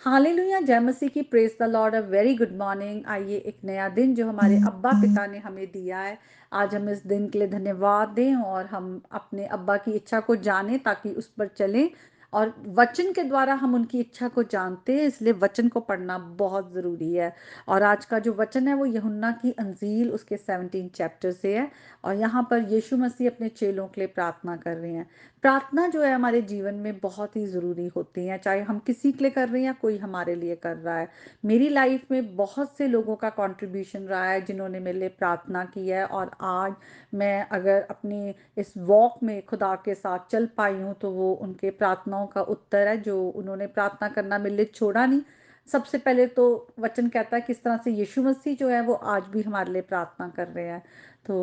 Hallelujah, जय मसीह की, praise the Lord, a very good morning. आइए, एक नया दिन जो हमारे अब्बा पिता ने हमें दिया है, आज हम इस दिन के लिए धन्यवाद दें और हम अपने अब्बा की इच्छा को जानें ताकि उस पर चलें। और वचन के द्वारा हम उनकी इच्छा को जानते हैं, इसलिए वचन को पढ़ना बहुत ज़रूरी है। और आज का जो वचन है वो यूहन्ना की अंजील उसके 17 चैप्टर से है। और यहाँ पर यीशु मसीह अपने चेलों के लिए प्रार्थना कर रहे हैं। प्रार्थना जो है हमारे जीवन में बहुत ही ज़रूरी होती है, चाहे हम किसी के लिए कर रहे हैं या कोई हमारे लिए कर रहा है। मेरी लाइफ में बहुत से लोगों का कंट्रीब्यूशन रहा है जिन्होंने मेरे लिए प्रार्थना की है, और आज मैं अगर अपनी इस वॉक में खुदा के साथ चल पाई हूँ तो वो उनके प्रार्थनाओं का उत्तर है। जो उन्होंने प्रार्थना करना मेरे लिए छोड़ा नहीं। सबसे पहले तो वचन कहता है किस तरह से यीशु मसीह जो है वो आज भी हमारे लिए प्रार्थना कर रहे हैं। तो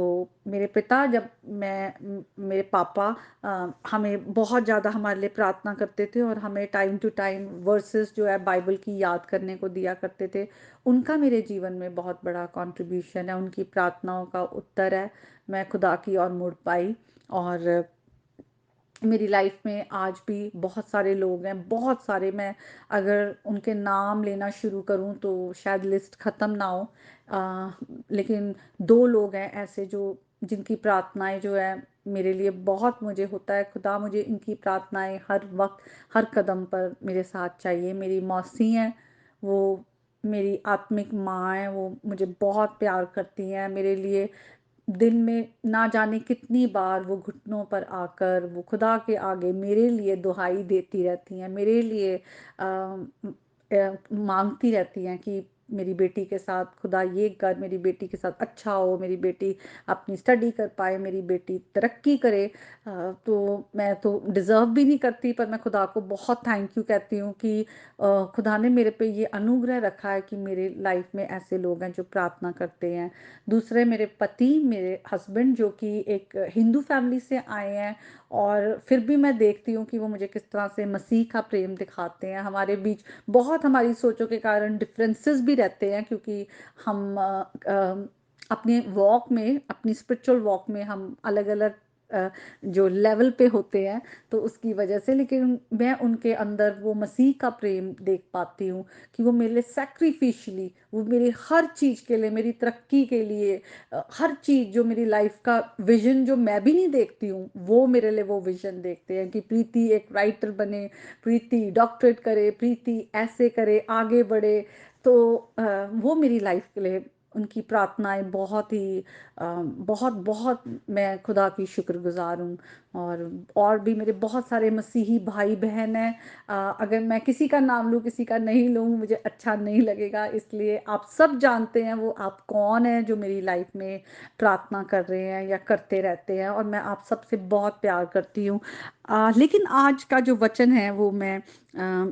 मेरे पिता, जब मेरे पापा हमें बहुत ज़्यादा हमारे लिए प्रार्थना करते थे और हमें टाइम टू टाइम वर्सेस जो है बाइबल की याद करने को दिया करते थे। उनका मेरे जीवन में बहुत बड़ा कंट्रीब्यूशन है, उनकी प्रार्थनाओं का उत्तर है मैं खुदा की ओर मुड़ पाई। और मेरी लाइफ में आज भी बहुत सारे लोग हैं, बहुत सारे। मैं अगर उनके नाम लेना शुरू करूं तो शायद लिस्ट ख़त्म ना हो। लेकिन दो लोग हैं ऐसे जो जिनकी प्रार्थनाएं जो है मेरे लिए बहुत, मुझे होता है खुदा मुझे इनकी प्रार्थनाएं हर वक्त हर कदम पर मेरे साथ चाहिए। मेरी मौसी हैं, वो मेरी आत्मिक माँ हैं, वो मुझे बहुत प्यार करती हैं। मेरे लिए दिन में ना जाने कितनी बार वो घुटनों पर आकर वो खुदा के आगे मेरे लिए दुहाई देती रहती हैं, मेरे लिए मांगती रहती हैं कि मेरी बेटी के साथ खुदा ये कर, मेरी बेटी के साथ अच्छा हो, मेरी बेटी अपनी स्टडी कर पाए, मेरी बेटी तरक्की करे। तो मैं तो डिज़र्व भी नहीं करती, पर मैं खुदा को बहुत थैंक यू कहती हूँ कि खुदा ने मेरे पे ये अनुग्रह रखा है कि मेरे लाइफ में ऐसे लोग हैं जो प्रार्थना करते हैं। दूसरे मेरे पति, मेरे हस्बैंड, जो कि एक हिंदू फैमिली से आए हैं, और फिर भी मैं देखती हूँ कि वो मुझे किस तरह से मसीह का प्रेम दिखाते हैं। हमारे बीच बहुत हमारी सोचों के कारण डिफरेंसेस भी रहते हैं, क्योंकि हम अपने वॉक में, अपनी स्पिरिचुअल वॉक में हम अलग अलग जो लेवल पे होते हैं, तो उसकी वजह से। लेकिन मैं उनके अंदर वो मसीह का प्रेम देख पाती हूँ कि वो मेरे लिए सैक्रिफिशली, वो मेरी हर चीज़ के लिए, मेरी तरक्की के लिए, हर चीज़ जो मेरी लाइफ का विजन जो मैं भी नहीं देखती हूँ, वो मेरे लिए वो विजन देखते हैं कि प्रीति एक राइटर बने, प्रीति डॉक्टरेट करे, प्रीति ऐसे करे, आगे बढ़े। तो वो मेरी लाइफ के लिए उनकी प्रार्थनाएं बहुत ही बहुत बहुत, मैं खुदा की शुक्रगुजार हूँ। और भी मेरे बहुत सारे मसीही भाई बहन हैं। अगर मैं किसी का नाम लूँ, किसी का नहीं लूँ, मुझे अच्छा नहीं लगेगा, इसलिए आप सब जानते हैं वो आप कौन है जो मेरी लाइफ में प्रार्थना कर रहे हैं या करते रहते हैं, और मैं आप सबसे बहुत प्यार करती हूँ। लेकिन आज का जो वचन है वो मैं अ,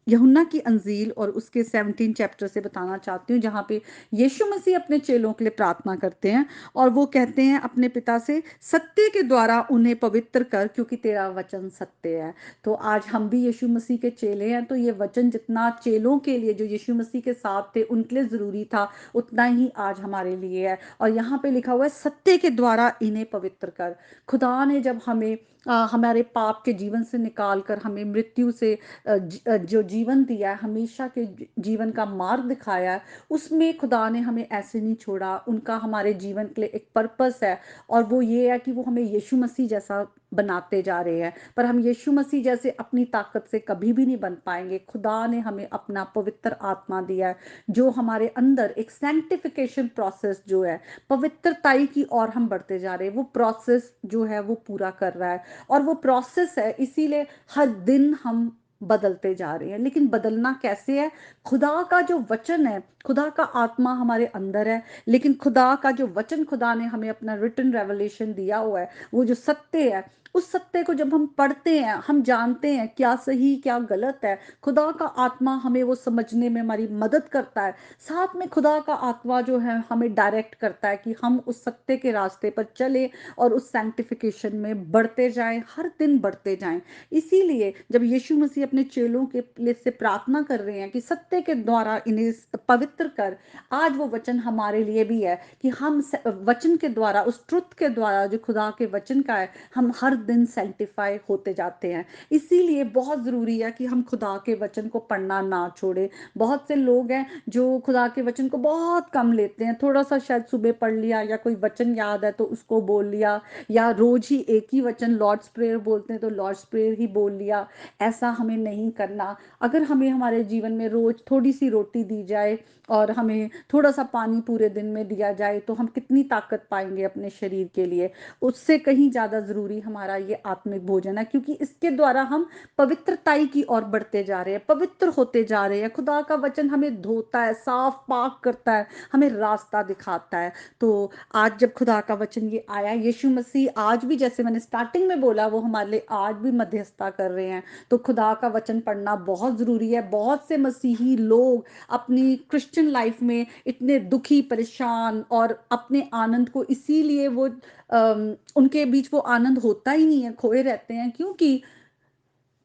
यूहन्ना की अंजील और उसके 17 चैप्टर से बताना चाहती हूँ, जहाँ पे यीशु मसीह अपने चेलों के लिए प्रार्थना करते हैं। और वो कहते हैं अपने पिता से, सत्य के द्वारा उन्हें पवित्र कर, क्योंकि तेरा वचन सत्य है। तो आज हम भी यीशु मसीह के चेले हैं, तो ये वचन जितना चेलों के लिए जो यीशु मसीह के साथ थे उनके लिए ज़रूरी था, उतना ही आज हमारे लिए है। और यहाँ पे लिखा हुआ है, सत्य के द्वारा इन्हें पवित्र कर। खुदा ने जब हमें हमारे पाप के जीवन से निकाल कर हमें मृत्यु से जो जीवन दिया है, हमेशा के जीवन का मार्ग दिखाया है, उसमें खुदा ने हमें ऐसे नहीं छोड़ा। उनका हमारे जीवन के लिए एक पर्पस है, और वो ये है कि वो हमें यीशु मसीह जैसा बनाते जा रहे हैं। पर हम यीशु मसीह जैसे अपनी ताकत से कभी भी नहीं बन पाएंगे। खुदा ने हमें अपना पवित्र आत्मा दिया है, जो हमारे अंदर एक सैंक्टिफिकेशन प्रोसेस जो है, पवित्रताई की ओर हम बढ़ते जा रहे हैं, वो प्रोसेस जो है वो पूरा कर रहा है। और वो प्रोसेस है, इसीलिए हर दिन हम बदलते जा रहे हैं। लेकिन बदलना कैसे है? खुदा का जो वचन है, खुदा का आत्मा हमारे अंदर है, लेकिन खुदा का जो वचन, खुदा ने हमें अपना रिटन रेवलेशन दिया हुआ है, वो जो सत्य है, उस सत्य को जब हम पढ़ते हैं, हम जानते हैं क्या सही क्या गलत है। खुदा का आत्मा हमें वो समझने में हमारी मदद करता है। साथ में खुदा का आत्मा जो है हमें डायरेक्ट करता है कि हम उस सत्य के रास्ते पर चले और उस सैंक्टिफिकेशन में बढ़ते जाएं, हर दिन बढ़ते जाएं। इसीलिए जब यीशु मसीह अपने चेलों के लिए से प्रार्थना कर रहे हैं कि सत्य के द्वारा इन्हें पवित्र कर, आज वो वचन हमारे लिए भी है कि हम वचन के द्वारा, उस ट्रुथ के द्वारा जो खुदा के वचन का है, हम हर दिन सैंक्टिफाई होते जाते हैं। इसीलिए बहुत ज़रूरी है कि हम खुदा के वचन को पढ़ना ना छोड़ें। बहुत से लोग हैं जो खुदा के वचन को बहुत कम लेते हैं, थोड़ा-सा शायद सुबह पढ़ लिया या कोई वचन याद है तो उसको बोल लिया, या रोज़ ही एक ही वचन लॉर्ड्स प्रेयर बोलते हैं तो लॉर्ड्स प्रेयर ही बोल लिया। ऐसा हमें नहीं करना। अगर हमें हमारे जीवन में रोज़ थोड़ी-सी रोटी दी जाए और हमें थोड़ा-सा पानी पूरे दिन में दिया जाए, तो हम कितनी ताकत पाएँगे अपने शरीर के लिए। उससे कहीं ज़्यादा ज़रूरी हमारा ये आत्मिक भोजन है, क्योंकि इसके द्वारा हम पवित्रताई की ओर बढ़ते जा रहे हैं, पवित्र होते जा रहे हैं। खुदा का वचन हमें धोता है, साफ पाक करता है, हमें रास्ता दिखाता है। तो आज जब खुदा का वचन ये आया, यीशु मसीह आज भी, जैसे मैंने स्टार्टिंग में बोला, वो हमारे लिए आज भी मध्यस्थता कर रहे हैं। तो खुदा का वचन पढ़ना बहुत ज़रूरी है। बहुत से मसीही लोग अपनी क्रिश्चियन लाइफ में इतने दुखी, परेशान और अपने आनंद को इसीलिए वो उनके बीच वो आनंद होता ही नहीं है, खोए रहते हैं, क्योंकि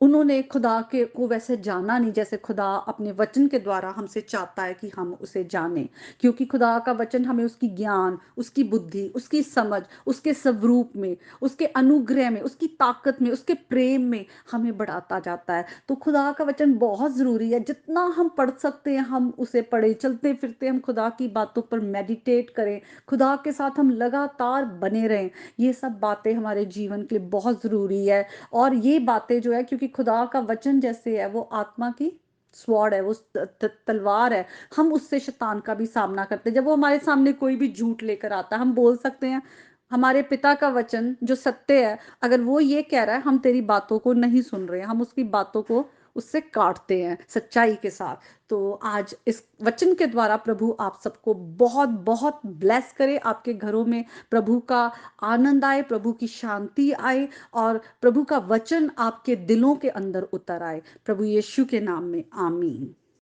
उन्होंने खुदा के को वैसे जाना नहीं, जैसे खुदा अपने वचन के द्वारा हमसे चाहता है कि हम उसे जानें। क्योंकि खुदा का वचन हमें उसकी ज्ञान, उसकी बुद्धि, उसकी समझ, उसके स्वरूप में, उसके अनुग्रह में, उसकी ताकत में, उसके प्रेम में हमें बढ़ाता जाता है। तो खुदा का वचन बहुत ज़रूरी है, जितना हम पढ़ सकते हैं हम उसे पढ़ें, चलते-फिरते हम खुदा की बातों पर मेडिटेट करें, खुदा के साथ हम लगातार बने रहें। ये सब बातें हमारे जीवन के लिए बहुत ज़रूरी है। और ये बातें जो है, क्योंकि खुदा का वचन जैसे है वो आत्मा की स्वॉर्ड है, वो तलवार है। हम उससे शैतान का भी सामना करते हैं। जब वो हमारे सामने कोई भी झूठ लेकर आता है, हम बोल सकते हैं हमारे पिता का वचन जो सत्य है, अगर वो ये कह रहा है हम तेरी बातों को नहीं सुन रहे हैं, हम उसकी बातों को उससे काटते हैं सच्चाई के साथ। तो आज इस वचन के द्वारा प्रभु आप सबको बहुत बहुत ब्लेस करे, आपके घरों में प्रभु का आनंद आए, प्रभु की शांति आए, और प्रभु का वचन आपके दिलों के अंदर उतर आए। प्रभु यीशु के नाम में आमीन।